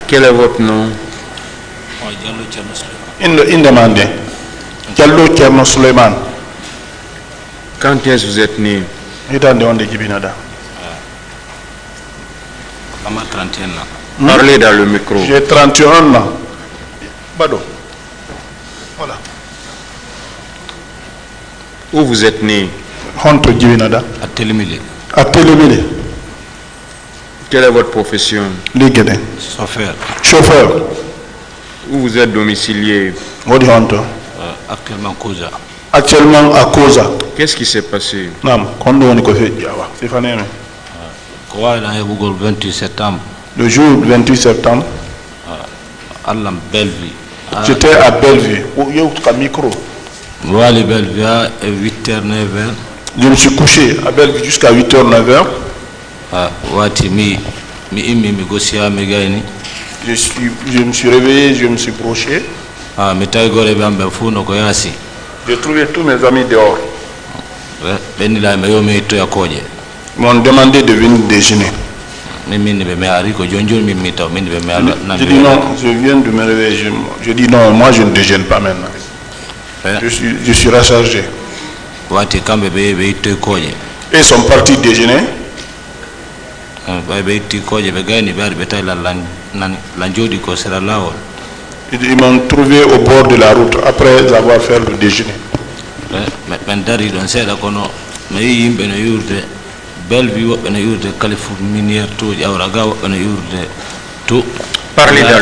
Quel est votre nom? Indemandé. Diallo Tcherno Suleiman. Quand est-ce que vous êtes né? Parlez dans le micro. J'ai 31 ans. Bado. Voilà. Où vous êtes né? Honto Djibinada. À Télémilé. À Télémilé. Quelle est votre profession? Ligede. Chauffeur. Chauffeur. Où vous êtes domicilié? Wodi Honto. Actuellement Koza. Actuellement à Koza. Qu'est-ce qui s'est passé? Nam, kondo woni ko fe jawa. C'est faneme. Quoi il a eu le 28 septembre? Le jour 28 septembre. À Bellevue. J'étais à Bellevue. Il y a un micro. Voilà, Bellevue à 8h, 9h. Je me suis couché à Bellevue jusqu'à 8h, 9h. Je me suis réveillé, je me suis broché. J'ai trouvé tous mes amis dehors. Ils m'ont demandé de venir déjeuner. Je dis non, je viens de me réveiller. Je dis non, moi je ne déjeune pas maintenant. Je suis rechargé. Et ils sont partis déjeuner. Ils m'ont trouvé au bord de la route après avoir fait le déjeuner.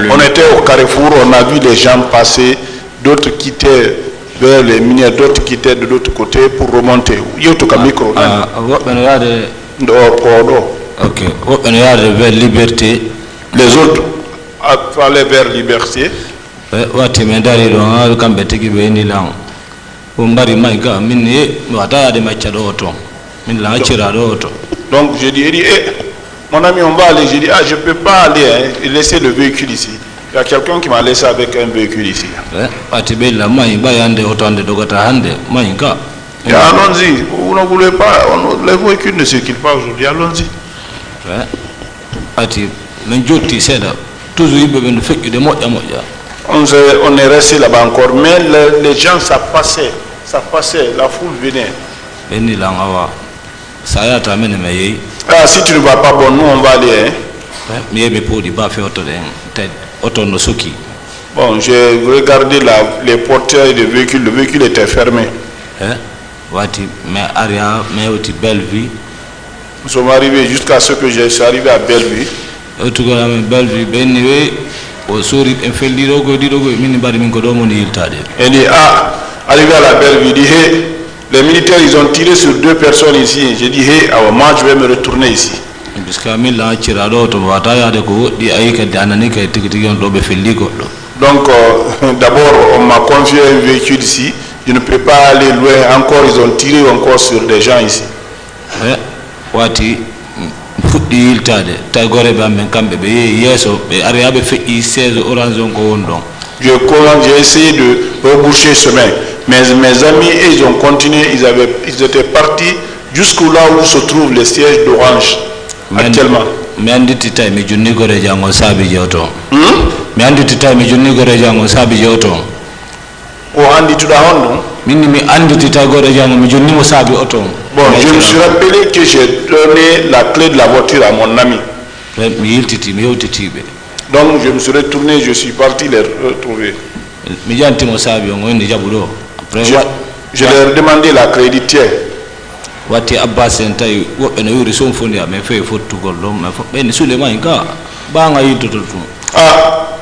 On était au carrefour, on a vu les gens passer, d'autres quittaient vers les minières, d'autres quittaient de l'autre côté pour remonter. Ok, vers Liberté. Les autres allaient vers Liberté. Donc j'ai dit, mon ami, on va aller. J'ai dit, je ne peux pas aller laisser le véhicule ici. Il y a quelqu'un qui m'a laissé avec un véhicule ici. Et allons-y, vous ne voulez pas, les véhicules ne circulent pas aujourd'hui, allons-y. On est resté là-bas encore, mais les gens, ça passait, la foule venait. Ah, si tu ne vas pas, bon, nous on va aller. Bon, j'ai regardé les porteurs des véhicules, le véhicule était fermé. Nous sommes arrivés jusqu'à ce que je suis arrivé à Bellevue. Il dit, arrivé à la Bellevue, il dit, hey, les militaires, ils ont tiré sur 2 personnes ici. J'ai dit, hey, alors moi, je vais me retourner ici. Donc, d'abord, on m'a confié un véhicule ici. Je ne peux pas aller loin. Encore, ils ont tiré encore sur des gens ici. J'ai essayé de reboucher chemin. Mais mes amis, ils ont continué. Ils étaient partis jusqu'au là où se trouvent les sièges d'Orange actuellement. Bon, je me suis rappelé que j'ai donné la clé de la voiture à mon ami. Donc je me suis retourné, je suis parti les retrouver. Je leur ai demandé la créditière.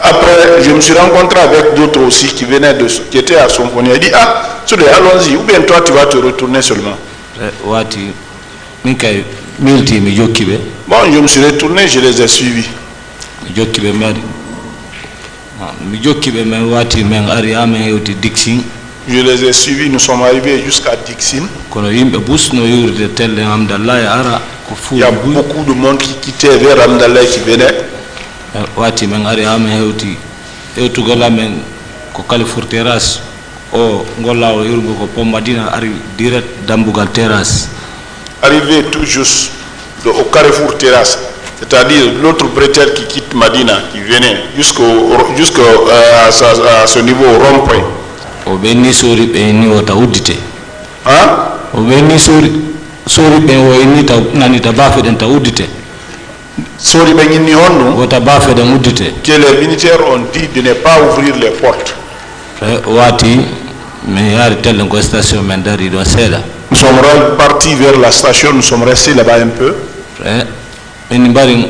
Après, je me suis rencontré avec d'autres aussi qui étaient à Somphonie. Il dit, allons-y, ou bien toi tu vas te retourner seulement. Bon, je me suis retourné, je les ai suivis. Je les ai suivis, nous sommes arrivés jusqu'à Dixon. Il y a beaucoup de monde qui quittait vers Amdallah qui venait. Arrivé tout juste au Carrefour Terrasse, c'est c'est-à-dire l'autre prêtre qui quitte Madina, qui venait jusqu'à ce niveau rond-point. O benni sori be ni o tawdite. Hein? O benni sori be o ni ta nani ta bafe den tawdite. Sori be ni honno. O ta bafe den udite. Que les militaires ont dit de ne pas ouvrir les portes. Wati me yari tellen ko station men dari do seda. Nous sommes partis vers la station, nous sommes restés là-bas un peu. Min bari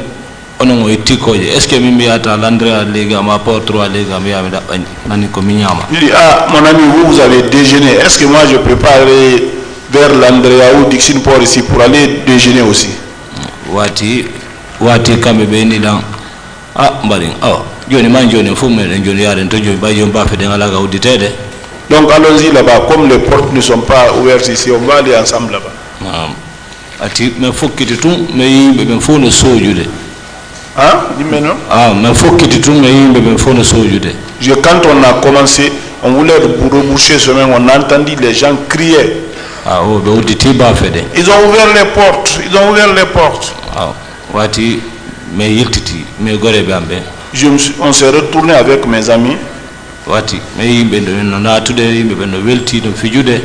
onon o itikoje est ce que mimbi ata l'Andrea lega ma port 3 lega mi yami da nani ko minyama. Il dit ah mon ami vous avez déjeuné, est ce que moi je prépare vers l'Andrea ou Dixon Port ici pour aller déjeuner aussi. Wati kambe be ni dan mbari joni man joni fu men joni yaren to joni ba jom ba fe de ngala ga uditede. Donc allons-y là-bas, comme les portes ne sont pas ouvertes ici, on va aller ensemble là-bas. Ati me fokkiti tum me yimbe ben fo no sojude. Hein? Dis-moi non? Me fokkiti tum me yimbe ben fo no sojude. Quand on a commencé, on voulait reboucher ce chemin, on a entendu les gens crier. Be uditi ba fe de. Ils ont ouvert les portes, ils ont ouvert les portes. Wati me yiltiti me gore be ambe. On s'est retourné avec mes amis. Wati me yimbe no na tude yimbe ben no welti no fijude.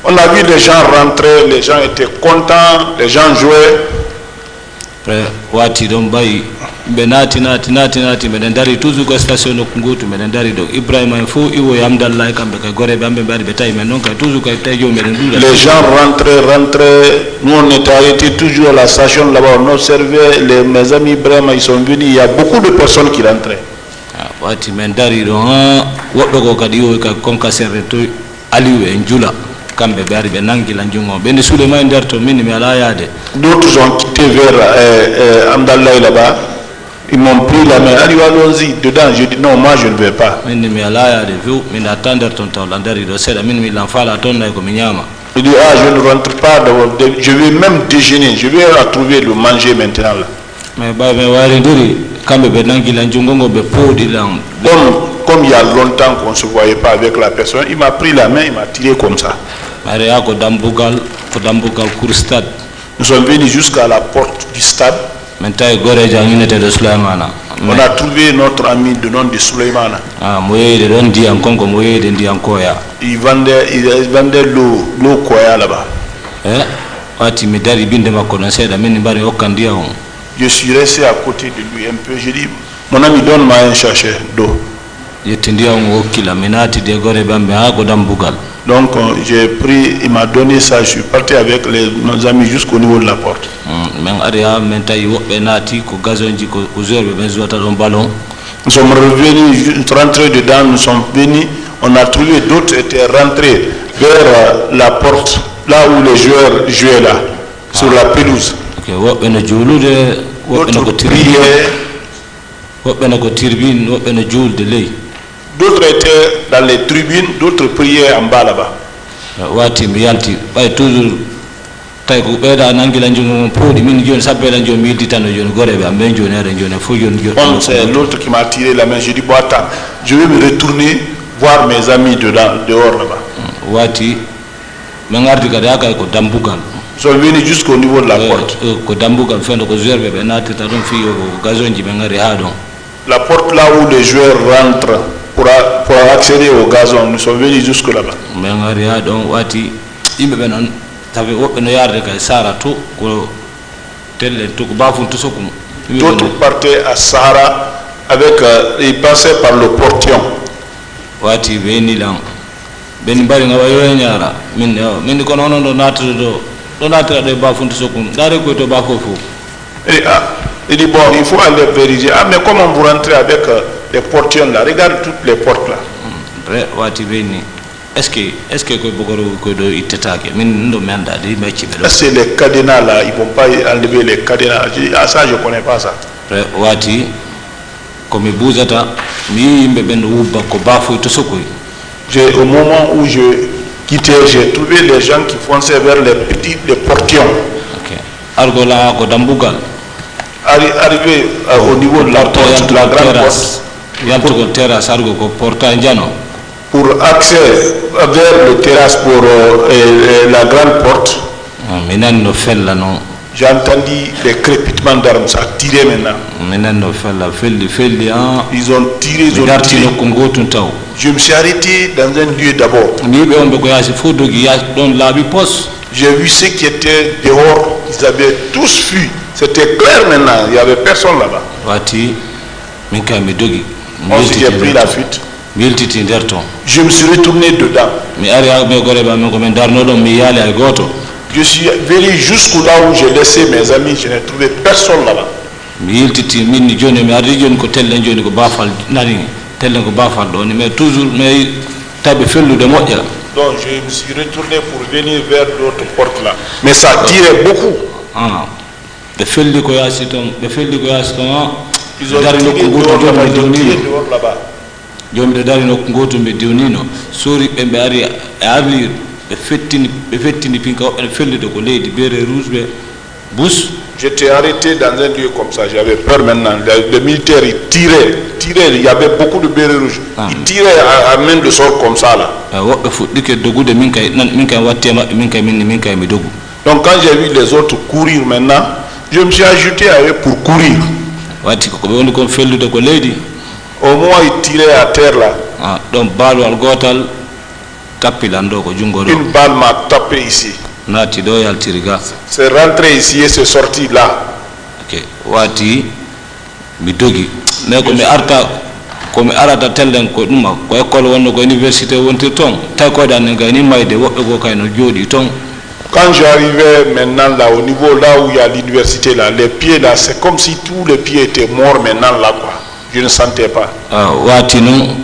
On a vu les gens rentrer, les gens étaient contents, les gens jouaient. Wati don bay be nati me dari toujours ko station no kungutu me dari do Ibrahima fo iwo yamdallah kambe ka gore be ambe bari be tay men non ka toujours ka tay jo me dula. Les gens rentraient, nous on était arrêtés toujours à la station là-bas, on observait mes amis Ibrahima, ils sont venus, il y a beaucoup de personnes qui rentraient. Wati men dari do wobbe ko kadi o ka konka serreto aliwe njula kambe bari be nangi la njungo ben Souleymane derto min mi ala yade. D'autres ont quitté vers Amdallah là-bas, ils m'ont pris la main, allons-y dedans, je dis non, moi je ne vais pas. Min mi ala yade vu min attendre ton temps landari do seda min mi l'enfala ton na ko minyama. Il dit je ne rentre pas, je vais même déjeuner, je vais retrouver le manger maintenant là. Mais ba me wari duri kambe be nangi la njungo be podi lam. Comme il y a longtemps qu'on ne se voyait pas avec la personne, il m'a pris la main, il m'a tiré comme ça. Nous sommes venus jusqu'à la porte du stade. On a trouvé notre ami de nom de Souleymane. Il vendait l'eau koya là-bas. Je suis resté à côté de lui un peu. J'ai dit, mon ami, donne-moi un sachet d'eau. Donc j'ai pris, il m'a donné ça, je suis parti avec nos amis jusqu'au niveau de la porte. Nous sommes revenus, rentrés dedans, nous sommes venus, on a trouvé d'autres étaient rentrés vers la porte, là où les joueurs jouaient là, sur la pelouse. D'autres priaient. D'autres étaient dans les tribunes, d'autres priaient en bas là-bas. C'est l'autre qui m'a tiré la main. J'ai dit, bon, attends, je vais me retourner voir mes amis dehors là-bas. Ils sont venus jusqu'au niveau de la porte. La porte là où les joueurs rentrent pour accéder au gazon, nous sommes venus jusque là-bas. D'autres partaient à Sahara avec, ils passaient par le portion. Il dit bon, il faut aller vérifier. Ah, mais comment vous rentrez avec les portions là? Regarde toutes les portes là. Est-ce que les cadenas là, ils ne vont pas enlever les cadenas? Je dis, ah ça je ne connais pas ça. Au moment où je quittais, j'ai trouvé les gens qui fonçaient vers les portions. Arrivé au niveau de la porte, la grande porte, pour accès vers le terrasse pour la grande porte, J'ai entendu les crépitements d'armes, ça a tiré maintenant. Menando fella felli ah. Ils ont tiré, ils ont Darti tiré. no kungotu taw. Je me suis arrêté dans un lieu d'abord. Ni be on be ko yasi fo dogi ya don labi pos. J'ai vu ceux qui étaient dehors, ils avaient tous fui. C'était clair maintenant, il n'y avait personne là-bas. Wati min kay mi dogi. On s'est pris la fuite. Miltiti derton. Je me suis retourné dedans. Mi ari be gore ba men ko men darno do mi yali ay goto. Je suis venu jusqu'au là où j'ai laissé mes amis, je n'ai trouvé personne là-bas. Mi yiltiti min ni joni mi ari joni ko tellen joni ko bafal nani tellen ko bafal do ni mais toujours mais tabe fellude moƴƴa. Donc je me suis retourné pour venir vers d'autres portes là. Mais ça tirait beaucoup. Ah. Be felli ko yasi ton Ils ont darino tiré ko dehors goto là-bas, joni ils ont tiré diwnino dehors là-bas. joni de darino ko goto be diwnino sori be ari arli be fettini pinka be fellude ko leydi bere rouge be bus. J'étais arrêté dans un lieu comme ça, j'avais peur maintenant. Les militaires, ils tiraient, il y avait beaucoup de bérets rouges. Ils tiraient à main de sort comme ça là. Donc quand j'ai vu les autres courir maintenant, je me suis ajouté à eux pour courir. Au moins ils tiraient à terre là. Une balle m'a tapé ici. C'est rentré ici et c'est sorti là. Ok. Wati midogi. Mais comme arta comme arata tellen ko duma ko école wonno ko université wonti ton tay ko dan ngani mayde wobbe go kayno jodi ton. Quand j'arrivais maintenant là au niveau là où il y a l'université là, les pieds là, c'est comme si tous les pieds étaient morts maintenant là quoi. Je ne sentais pas. Wati non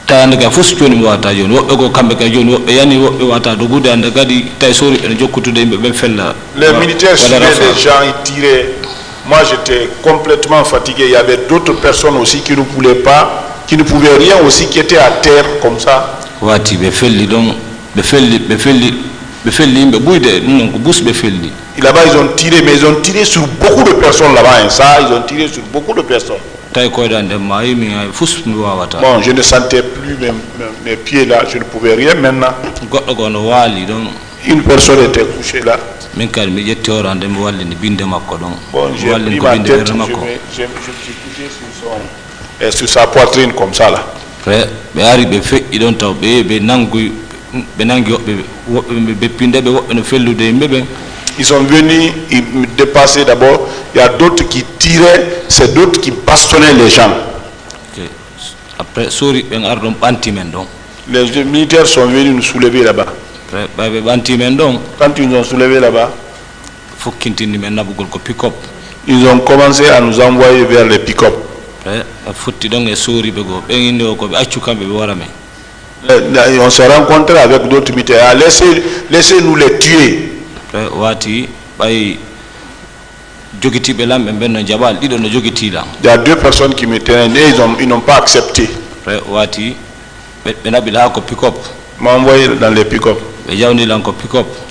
tayandega fus joni wata joni wobbe go kambe ka joni wobbe yani wobbe wata do gude ande gadi tay sori en jokkutude yimbe be fella. Les militaires suivaient les gens, ils tiraient. Moi j'étais complètement fatigué. Il y avait d'autres personnes aussi qui ne pouvaient rien aussi, qui étaient à terre comme ça. Wati be felli don be felli yimbe buyde non ko bus be felli. Et là-bas ils ont tiré, mais ils ont tiré sur beaucoup de personnes là-bas, hein. Ça, ils ont tiré sur beaucoup de personnes. Bon, je ne sentais plus mes pieds là, je ne pouvais rien maintenant. Une personne était couchée là. Bon, j'ai pris ma tête, je me suis couché sur sa poitrine comme ça là. Ils sont venus, ils me dépassaient d'abord. Il y a d'autres qui tiraient, c'est d'autres qui bastonnaient les gens. Après, les militaires sont venus nous soulever là-bas. Quand ils nous ont soulevés là-bas, ils ont commencé à nous envoyer vers les pick-up. On s'est rencontrés avec d'autres militaires. Laissez-nous les tuer. Il y a deux personnes qui me tenaient et ils n'ont pas accepté. Ils m'ont envoyé dans les pick-up. Ils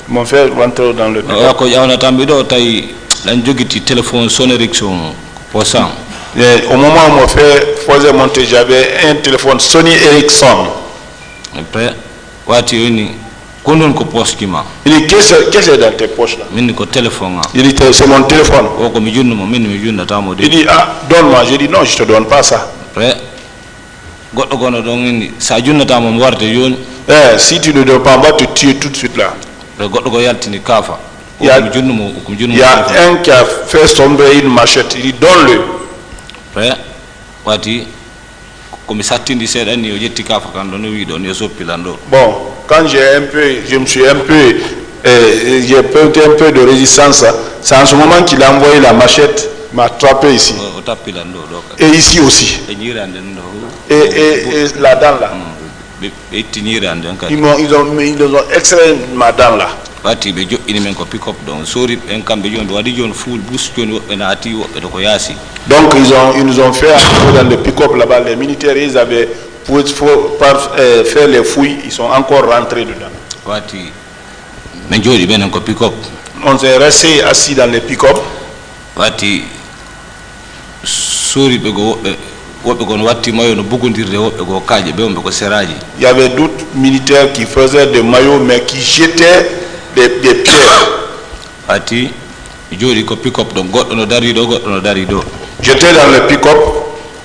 m'ont fait rentrer dans le pick-up. Au moment où on me faisait monter, j'avais un téléphone Sony Ericsson. Il dit, qu'est-ce que c'est dans tes poches là? Il dit, c'est mon téléphone. Il dit, ah, donne-moi. J'ai dit, non, je ne te donne pas ça. Si tu ne donnes pas, on va te tuer tout de suite là. Il y a un qui a fait tomber une machette. Il dit, donne-le. Bon, quand je me suis un peu, j'ai pété un peu de résistance. C'est en ce moment qu'il a envoyé la machette, m'a attrapé ici. Et ici aussi. Et la dent là. Ils ont extrait ma dent là. Donc ils nous ont fait dans le pick-up là-bas. Les militaires, ils avaient pour faire les fouilles, ils sont encore rentrés dedans. On s'est resté assis dans le pick-up. Il y avait d'autres militaires qui faisaient des maillots mais qui jetaient des pierres. jodi ko pick up do goddo no dari do goddo no dari do. J'étais dans le pick-up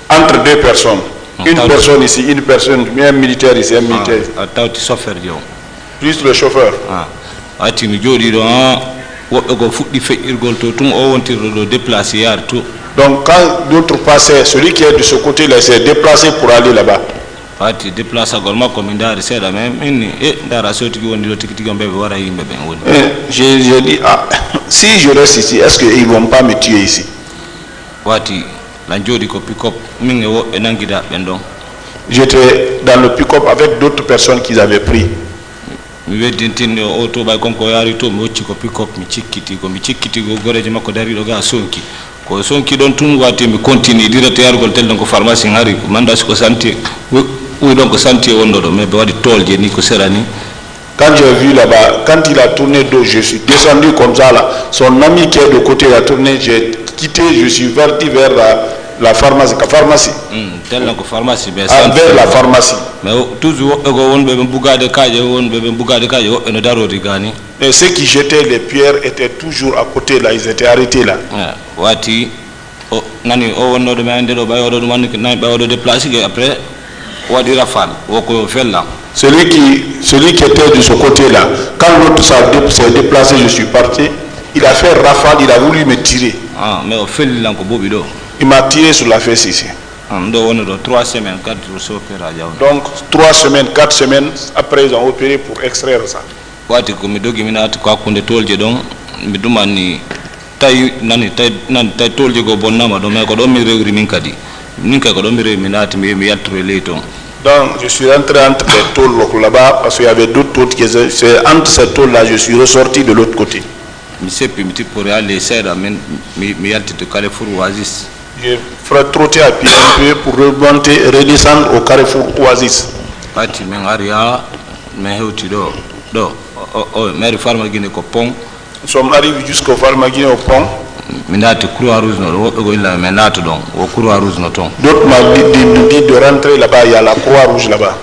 entre deux personnes. Une personne ici, une personne, un militaire ici, un militaire. Tawti chauffeur jo. Plus le chauffeur. Ati mi jodi do wobbe go fuddi fe'irgol to tum o wontirdo do déplacer yar to. Donc quand l'autre passait, celui qui est de ce côté-là s'est déplacé pour aller là-bas. Ati déplacer gol makko mi ndari seda men minni ndara sotigi wondi do tiki wara yimbe ben woni. J'ai dit si je reste ici, est-ce qu'ils vont pas me tuer ici? Wati la jodi ko pick up minne wobbe nangida ben don. J'étais dans le pick-up avec d'autres personnes qu'ils avaient pris. Mi weddintinde o to bay konko yari to mi wocci ko pick up mi cikkiti go goreje makko dari do ga sonki ko sonki don tun wati mi continue direte yargol tel ko pharmacie ngari manda ko santé oui donc santé wondo do mais be wadi tolje ni ko serani. Quand j'ai vu là-bas, quand il a tourné dos, je suis descendu comme ça là. Son ami qui est de côté a tourné, j'ai quitté, je suis parti vers la pharmacie. Tel ko pharmacie be vers la pharmacie. Mais toujours go wonbe be bugade kaaje no darodi gani. Et ceux qui jetaient les pierres étaient toujours à côté là, ils étaient arrêtés là. Wati o nani o wonno de mande do bayo do man nay bayo do déplacer après wadi rafal woko fella. Celui qui était de ce côté-là, quand l'autre s'est déplacé, je suis parti, il a fait rafale, il a voulu me tirer. Mais au fait, il m'a tiré sur la fesse ici. Donc 3 semaines, 4 jours, donc 3 semaines, 4 semaines après ils ont opéré pour extraire ça. Donc je suis rentré entre les tôles là-bas parce qu'il y avait d'autres tôles qui étaient. C'est entre ces tôles là je suis ressorti de l'autre côté. J'ai trotté à pied un peu pour remonter, redescendre au carrefour Oasis. Nous sommes arrivés jusqu'au Farmagine au pont. D'autres m'ont dit de rentrer là-bas, il y a la Croix-Rouge là-bas.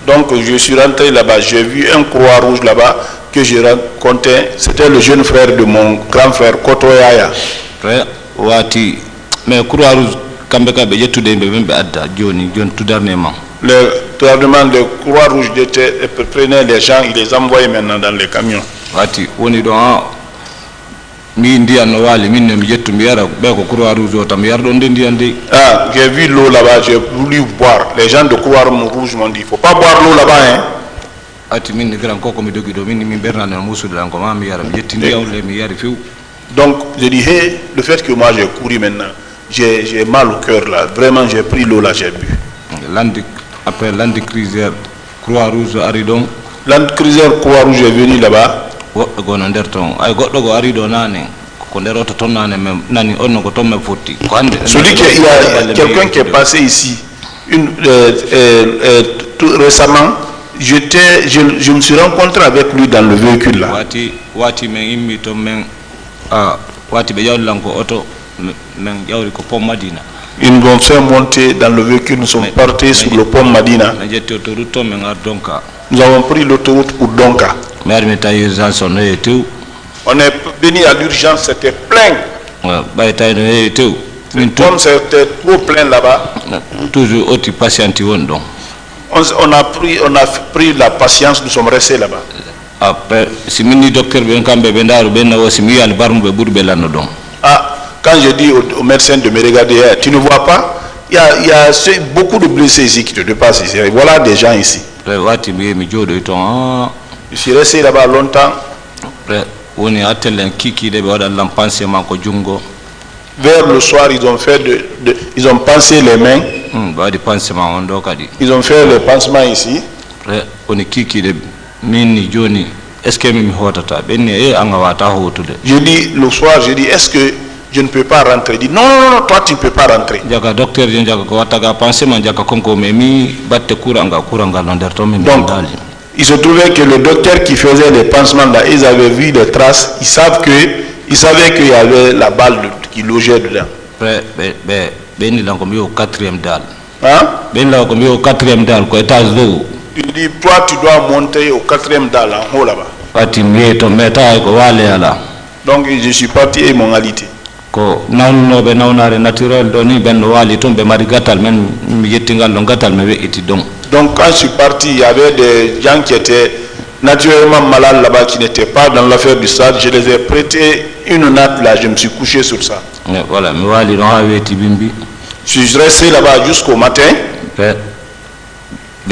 Donc je suis rentré là-bas, j'ai vu un Croix-Rouge là-bas que je racontais, c'était le jeune frère de mon grand frère Koto Yaya. Mais Croix-Rouge, le gouvernement de Croix-Rouge prenait les gens, il les envoyait maintenant dans les camions. J'ai vu l'eau là-bas, j'ai voulu boire. Les gens de Croix-Rouge m'ont dit, il ne faut pas boire l'eau là-bas. Hein? Donc j'ai dit, hey, le fait que moi j'ai couru maintenant, j'ai mal au cœur là, vraiment j'ai pris l'eau là, j'ai bu. Après Land Cruiser Croix-Rouge Aridon. Land Cruiser Croix-Rouge est venu là-bas. Celui qui il y a quelqu'un qui est passé ici récemment, je me suis rencontré avec lui dans le véhicule là. Ils nous ont fait monter dans le véhicule, nous sommes partis sur le pont Madina. Nous avons pris l'autoroute pour Donka. On est venu à l'urgence, c'était plein. Comme c'était trop plein là-bas, on a pris la patience, nous sommes restés là-bas. Quand je dis au médecin de me regarder, tu ne vois pas, il y a beaucoup de blessés ici qui te dépassent ici. Voilà des gens ici. Je suis resté là-bas longtemps. Vers le soir, ils ont pansé les mains. Ils ont fait le pansement ici. Je dis le soir, je dis, est-ce que je ne peux pas rentrer? Il dit, non, toi tu ne peux pas rentrer. Donc, il se trouvait que le docteur qui faisait les pansements là, ils avaient vu les traces, ils savaient qu'il y avait la balle qui logeait dedans. Il dit, toi, tu dois monter au 4e dalle, en haut là-bas. wati mieto meta ko wale ala Donc, je suis parti et ils m'ont alité. ko nawnoɓe nawnare naturel ɗo ni ɓen ɗo waali toon ɓe mari gatal men mi yettingal ɗo gatal mi we'iti donc quand je suis parti, il y avait des gens qui étaient naturellement malades là-bas, qui n'étaient pas dans l'affaire du stade. Je les ai prêté une natte là, je me suis couché sur ça. voilà mi waali ɗon ha weeti bimbi Je suis resté là-bas jusqu'au matin. ɓe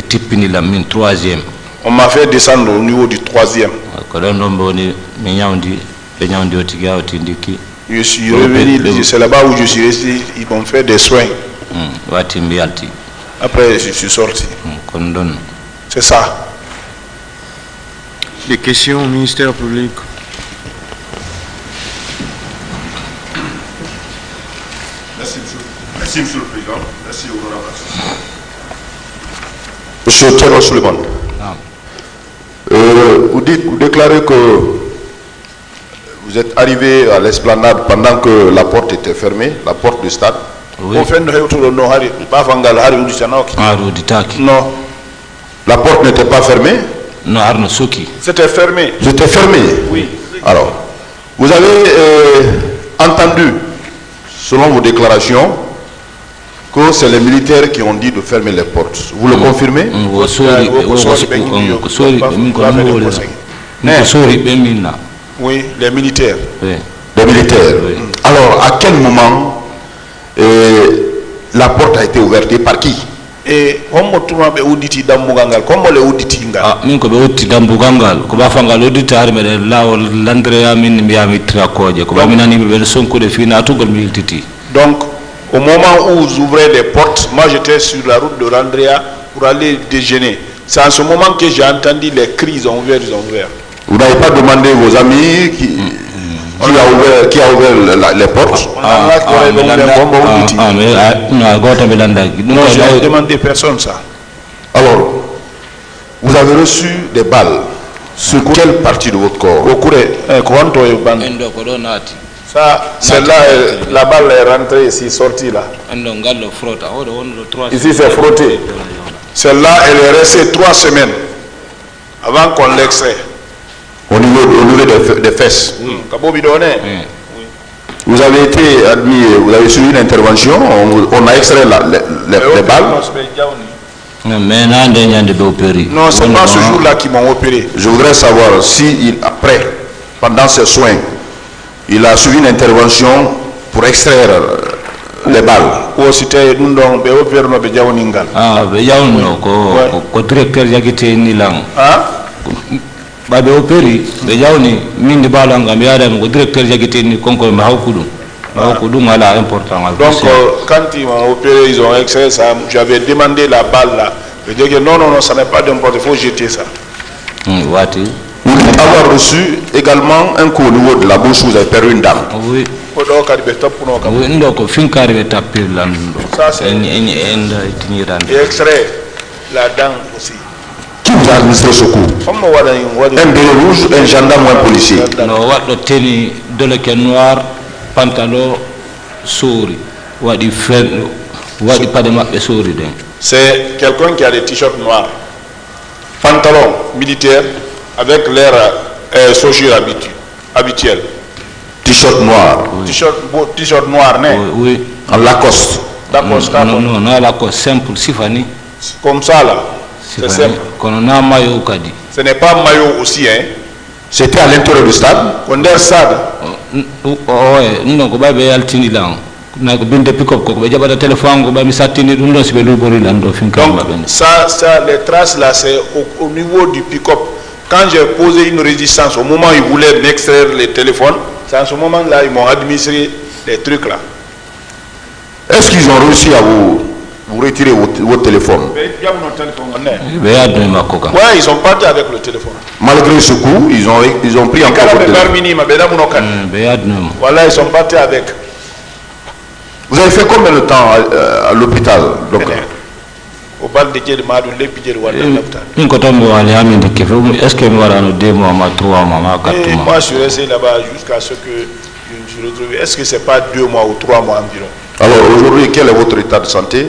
tippinilam min 3e. On m'a fait descendre au niveau du 3e. ko ɗon ɗon ɓe woni mi ñawdi ɓe ñawdi o tigi hawti ndikki. Je suis revenu, c'est là-bas où je suis resté, ils m'ont fait des soins. wati mi yalti. Après, je suis sorti. kono ɗon C'est ça. Des questions au ministère public? Merci, Monsieur le Président. Merci, honorable. Monsieur Thierry Suleiman, vous déclarez que vous êtes arrivé à l'esplanade pendant que la porte était fermée, la porte du stade. Oui. Non, La porte n'était pas fermée, no arno soki c'était fermé. c'était fermé. Oui. Alors, vous avez entendu, selon vos déclarations, que c'est les militaires qui ont dit de fermer les portes. Vous le confirmez? ko soori ɓe ko soori ɓe min ko ɗum wolira min ko soori ɓe min na Oui, les militaires. oui Les militaires. Oui. Alors, à quel moment la porte a été ouverte et par qui? Et comme be uditi dambugangal, comme le uditi ngal. min ko ɓe wotti dambugal ngal ko ɓafangal oddita har meɗen laawol landreya min mbiyami trakoje ko ɓami nanimi ɓeɗe sonkude fina atugol mi hiltiti. Donc, au moment où vous ouvrez les portes, moi j'étais sur la route de Randrea pour aller déjeuner. C'est en ce moment que j'ai entendu les cris, ils ont ouvert. Vous n'avez pas demandé vos amis qui a ouvert les portes? goto mi landaki Non, je n'ai demandé personne ça. Alors, vous avez reçu des balles sur quelle partie de votre corps? en ɗo ko ɗo naati Ça, celle-là, la balle est rentrée ici, sortie là. en ɗo ngallo frotta oɗo wonɗo 3 Ici, c'est frotté. Celle-là, elle est restée 3 semaines avant qu'on l'extrait. Au niveau des fesses. Vous avez été admis, vous avez suivi une intervention, on a extrait les balles. mais nande ñande ɓe opéri Non, c'est pas ce jour-là qu'ils m'ont opéré. Je voudrais savoir si, après, pendant ses soins, il a suivi une intervention pour extraire les balles. Ou c'était nous donc be opéré no be jawningal. ɓe jawno ko directeur jagite ni lang Hein? ɓaɓe opéri ɓe jawni min de baalo ngam yaadami ko directeur jagite ni konko mi hawku ɗum ala important Donc quand ils m'ont opéré, ils ont extrait ça. J'avais demandé la balle là. Je dis que non, ça n'est pas d'importance, il faut jeter ça. wati Vous devez avoir reçu également un coup au niveau de la bouche, vous avez perdu une dent. oui ɗo ko finkari ɓe tappirlan ɗum ɗo Ça, c'est- en tiñirande Et extrait la dent aussi. Qui vous a administré ce coup? Comme on voit dans Un béret rouge, un gendarme ou un policier? no waɗɗo teni doleke noir pantalon soori waɗi ferɗo waɗi paɗe maɓɓe soori ɗen C'est quelqu'un qui a des t-shirts noirs, pantalon militaire avec l'air chaussure habituel. T-shirt noir, T-shirt noir, né? oui en Lacoste. D'accord, non ala ko simple sifani comme ça là. C'est sifani simple. kono na mayo kadi Ce n'est pas maillot aussi, hein. C'était à l'intérieur du stade. On est stade. oye ɗum ɗon ko ɓaɓe yaltini lan na ko binde pick-up ko ɓe jaɓata téléphone ko ɓami sattini ɗum ɗon si ɓe luɓori lan ɗo finkama Donc, ɓen ça, les traces là, c'est au niveau du pick-up. Quand j'ai posé une résistance, au moment où ils voulaient m'extraire les téléphones, c'est en ce moment-là ils m'ont administré les trucs là. Est-ce qu'ils ont réussi à vous retirer votre téléphone? ɓe yaddumi makko kam Ouais, ils sont partis avec le téléphone. Malgré ce coup, ils ont pris encore votre téléphone. ɓe yaddunimo Voilà, ils sont partis avec. Vous avez fait combien de temps à l'hôpital, docteur? Au bal de Djed Madou, les pidjers de Wadda. min ko tan mi waali ha min dikke fof est ce que mi waɗano 2 mois ma 3 mois ma 4 Et mois moi, je suis resté là-bas jusqu'à ce que je me suis retrouvé. Est-ce que c'est pas 2 mois ou 3 mois environ? Alors aujourd'hui, quel est votre état de santé?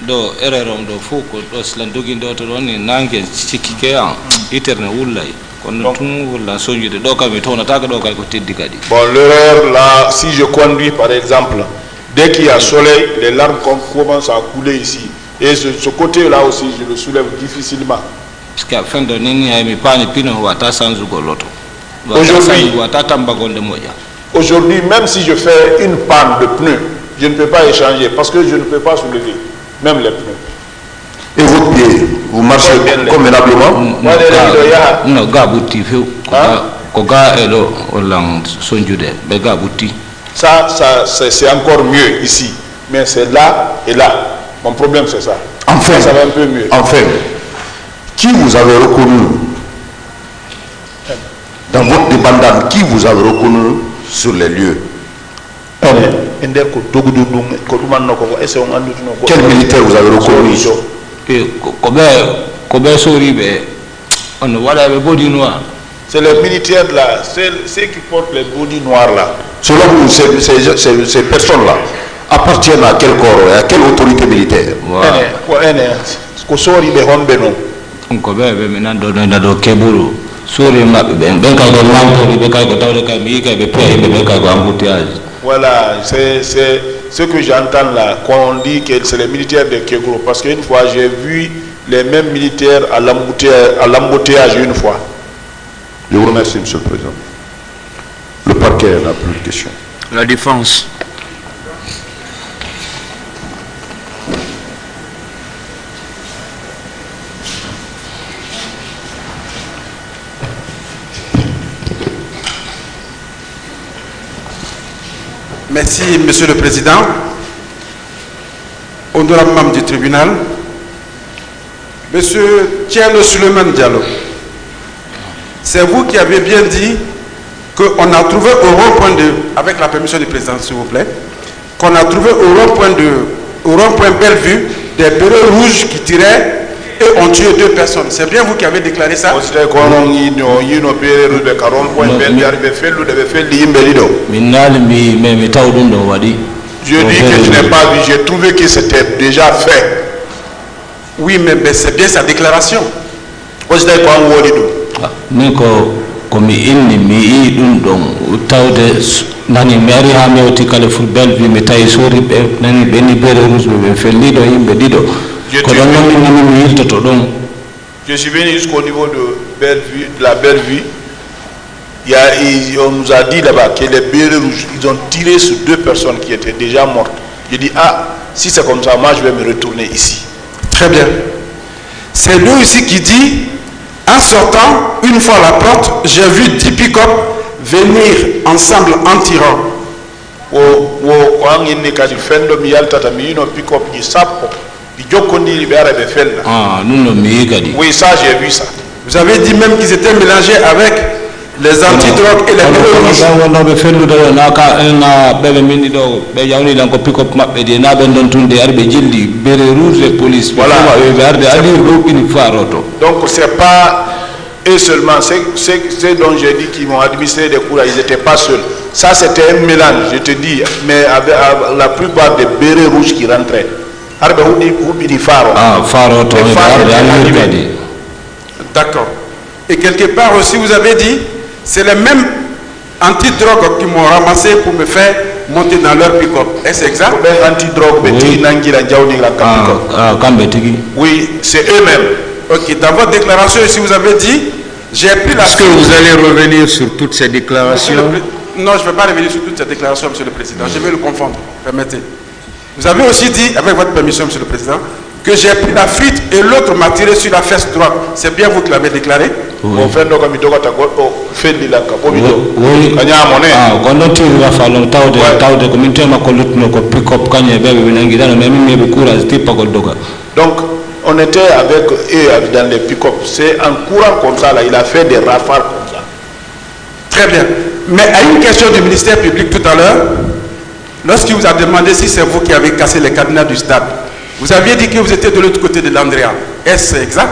do ererom do fu ko do slandogi do to ni nange cikike an iterne wullay kono tum wulla soñude do kam tona taka do kay ko teddi kadi. Bon, l'erreur là, si je conduis par exemple, dès qu'il y a soleil, les larmes commencent à couler ici. Et ce côté-là aussi, je le soulève difficilement. Parce qu'à fin de nini ay mi pani pino wata sanzu goloto. Aujourd'hui, même si je fais une panne de pneus, je ne peux pas échanger parce que je ne peux pas soulever, même les pneus. Et votre pied, vous marchez convenablement? Non, gabuti feu. Koga elo olang sonjude, be gabuti. Ça c'est encore mieux ici, mais c'est là et là. Mon problème c'est ça. Enfin, ça va un peu mieux. Enfin, qui vous avez reconnu dans votre dépendance? Qui vous avez reconnu sur les lieux? Quel militaire vous avez reconnu? C'est les militaires là, ceux qui portent les bonnets noirs là. Selon vous, ces personnes-là appartiennent à quel corps et à quelle autorité militaire? Voilà, c'est ce que j'entends là, qu'on dit que c'est les militaires de Kegro. Parce qu'une fois, j'ai vu les mêmes militaires à l'embouteillage une fois. Je vous remercie, Monsieur le Président. Le parquet n'a plus de questions. La défense. Merci, Monsieur le Président. Honorable membre du tribunal, Monsieur Thierno Suleiman Diallo, c'est vous qui avez bien dit qu'on a trouvé au rond-point avec la permission du Président, s'il vous plaît, qu'on a trouvé au rond-point Bellevue des bérets rouges qui tiraient et ont tué 2 personnes. C'est bien vous qui avez déclaré ça? Je dis que je n'ai pas vu, j'ai trouvé que c'était déjà fait. Oui, mais c'est bien sa déclaration. Je suis venu jusqu'au niveau de Bellevue, de la Bellevue. On nous a dit là-bas que les bérets rouges, ils ont tiré sur 2 personnes qui étaient déjà mortes. Je dis, si c'est comme ça, moi je vais me retourner ici. Très bien. C'est lui aussi qui dit, en sortant, une fois à la porte, j'ai vu 10 pick-up venir ensemble en tirant. Oui, ça j'ai vu ça. Vous avez dit même qu'ils étaient mélangés avec les antidrogues et les Donc c'est pas eux seulement, c'est dont j'ai dit qu'ils m'ont administré des cours, ils n'étaient pas seuls. Ça c'était un mélange, je te dis, mais avec la plupart des bérets rouges qui rentraient. D'accord. Et quelque part aussi, vous avez dit, c'est les mêmes antidrogues qui m'ont ramassé pour me faire monter dans leur pick-up. Est-ce exact? Oui, c'est eux-mêmes. Ok, dans votre déclaration ici, vous avez dit, j'ai pris la... Est-ce que vous allez revenir sur toutes ces déclarations? Non, je ne vais pas revenir sur toutes ces déclarations, Monsieur le Président. Je vais le confondre. Permettez. Vous avez aussi dit, avec votre permission, Monsieur le Président, que j'ai pris la fuite et l'autre m'a tiré sur la fesse droite. C'est bien vous qui l'avez déclaré? Oui. Donc, on était avec eux dans les pick-up. C'est en courant comme ça, là, il a fait des rafales comme ça. Très bien. Mais à une question du ministère public tout à l'heure, lorsqu'il vous a demandé si c'est vous qui avez cassé les cadenas du stade, vous aviez dit que vous étiez de l'autre côté de l'Andrea. Est-ce exact?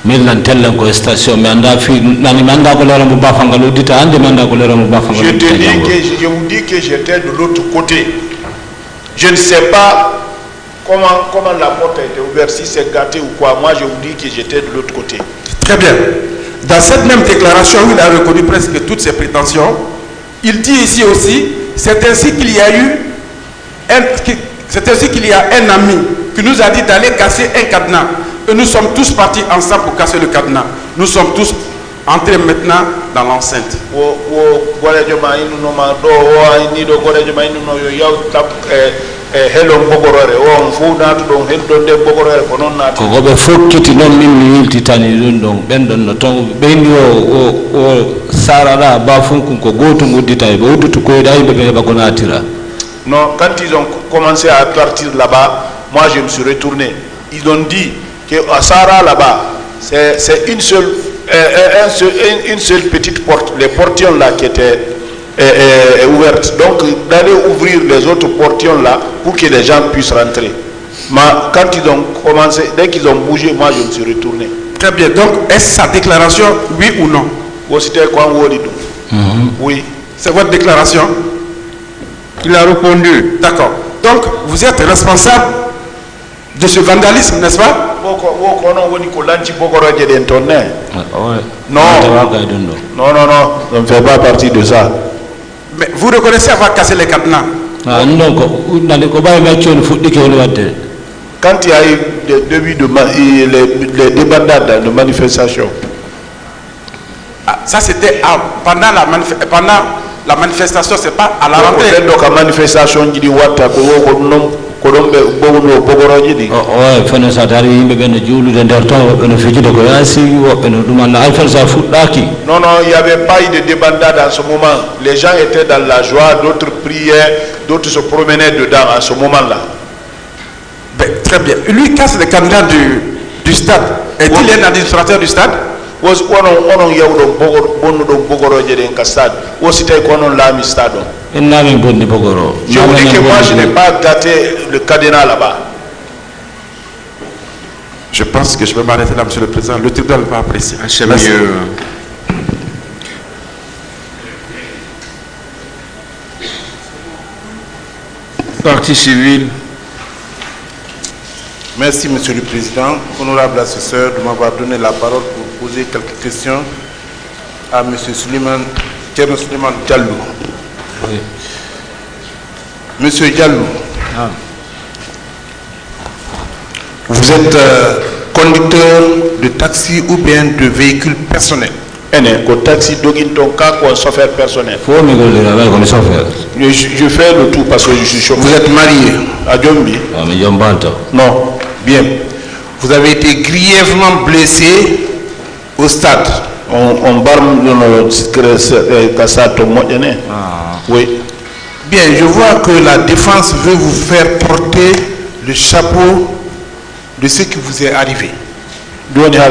Milan tellen ko station mais anda fi nani manda ko lera mu bafanga lo dita ande manda ko lera mu bafanga. Je vous dis que j'étais de l'autre côté. Je ne sais pas comment la porte a été ouverte, si c'est gâté ou quoi. Moi je vous dis que j'étais de l'autre côté. Très bien. Dans cette même déclaration où il a reconnu presque toutes ses prétentions, il dit ici aussi, c'est ainsi qu'il y a un ami qui nous a dit d'aller casser un cadenas. Et nous sommes tous partis ensemble pour casser le cadenas. Nous sommes tous entrés maintenant dans l'enceinte. Ko be fokkiti non min mi wiltitani dun don ben don no ton beni o sarara ba funkun ko goto nguddita be wudutu ko dai be ba ko natira. Non, quand ils ont commencé à partir là-bas, moi je me suis retourné. Ils ont dit qu'à Sahara là-bas, c'est une seule petite porte, les portillons là qui étaient ouvertes. Donc d'aller ouvrir les autres portillons là pour que les gens puissent rentrer. Mais quand ils ont commencé, dès qu'ils ont bougé, moi je me suis retourné. Très bien. Donc est-ce sa déclaration, oui ou non? Oui. C'est votre déclaration? Il a répondu. D'accord. Donc vous êtes responsable de ce vandalisme, n'est-ce pas? Non, on ne fait pas partie de ça. Mais vous reconnaissez avoir cassé les cadenas? Quand il y a eu des débuts les débandades de manifestations. Ah, ça c'était pendant la manifestation, c'est pas à la rentrée. Donc la manifestation dit non, il n'y avait pas eu de débandade en ce moment. Les gens étaient dans la joie, d'autres priaient, d'autres se promenaient dedans à ce moment-là. Ben, très bien. Lui casse le candidat du stade. Est-il un administrateur du stade? Je vous dis que moi je n'ai pas gâté le cadenas là-bas. Je pense que je peux m'arrêter là, Monsieur le Président. Le tribunal va apprécier. C'est mieux. Partie civile. Merci, Monsieur le Président. Honorable assesseur, de m'avoir donné la parole pour poser quelques questions à Monsieur Suleiman Diallo. Oui. Monsieur Diallo, vous êtes conducteur de taxi ou bien de véhicule personnel? Taxi chauffeur personnel. Je fais le tout parce que je suis chauffeur. Vous êtes marié? À Djombi? Non. Bien. Vous avez été grièvement blessé au stade. On barme oui. Bien, je vois que la défense veut vous faire porter le chapeau de ce qui vous est arrivé. Est-ce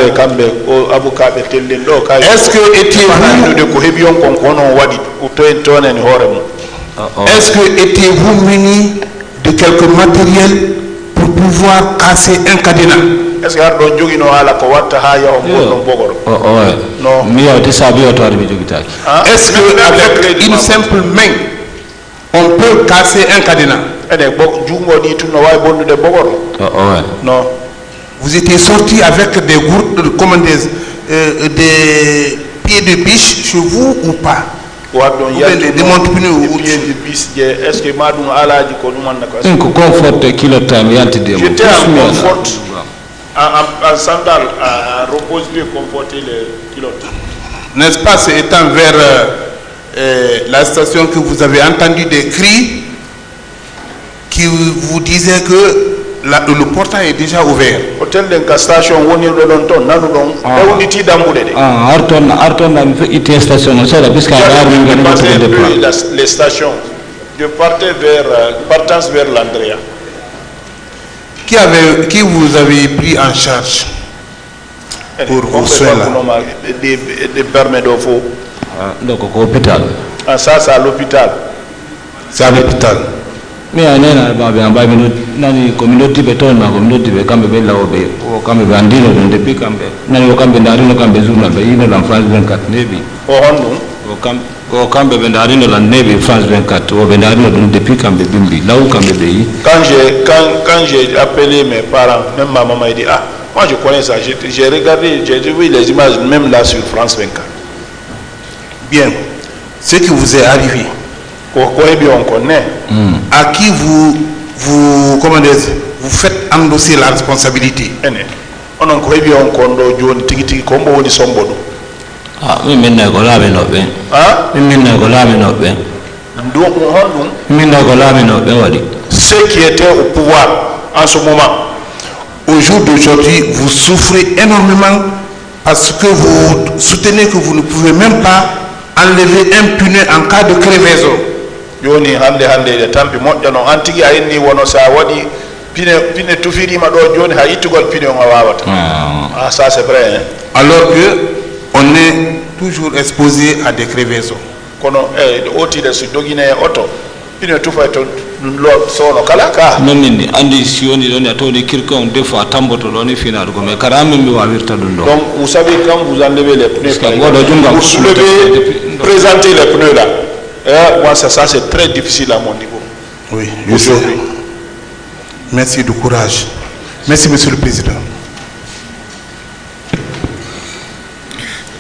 que étiez-vous muni de quelque matériel pour pouvoir casser un cadenas? Est-ce que avec une simple main on peut casser un cadenas? Non. Vous étiez sorti avec des gourdes, comme des pieds de biche chez vous ou pas? Des démonte-pneus ou est-ce que Madou Alaji J'étais en confort, en sandales, à reposer, conforter les pilotes. N'est-ce pas, c'est étant vers la station que vous avez entendu des cris qui vous disaient que le portail est déjà ouvert. Hôtel de station où on les stations. Je partais partance vers l'Andrea. Qui vous avez pris en charge pour vos soins là? Des permis d'info. Donc au hôpital. Ça c'est à l'hôpital. C'est à l'hôpital. mi anena ba be amba mi nani community beton na community be kambe be lawo be o kambe be andino de pi kambe nani o kambe ndarino kambe zuna be ino la France 24 nebi o hondu o kambe be ndarino la nebi France 24 o be ndarino de pi kambe bimbi lawo kambe be yi quand j'ai appelé mes parents, même ma maman a dit ah moi je connais ça, j'ai regardé, j'ai vu les images même là sur France 24. Bien. Ce qui vous est arrivé, On connaît. à qui vous faites endosser la responsabilité. On en connaît bien, on connaît John Tiki Combo ou Sombodo. ah mi minna ko labe no be Ah, mi minna ko labe no be donc minna ko labe no be wadi ceux qui étaient au pouvoir en ce moment, Au jour d'aujourd'hui, vous souffrez énormément parce que vous soutenez que vous ne pouvez même pas enlever un pneu en cas de crevaison. Yoni hande de tampi moƴƴa no antigi a inni wono sa waɗi pine tufirima ɗo joni ha ittugol pine on a wawata. Ah, ça c'est vrai, hein? Alors que on est toujours exposé à des crevaisons. Kono otide so dogine oto pine tufa to lo sono kala ka. non ni andi si woni don atoni kirka on des fois tamboto don fina do mais karame mi wawirta dum do Donc vous savez quand vous enlevez les pneus, par exemple, vous soulevez, depuis- présentez les pneus là. Moi ça c'est très difficile à mon niveau. Oui, je sais. Aujourd'hui. Merci du courage. Merci, Monsieur le Président.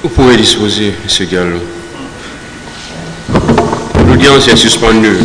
Vous pouvez disposer, M. Gallo. L'audience est suspendue.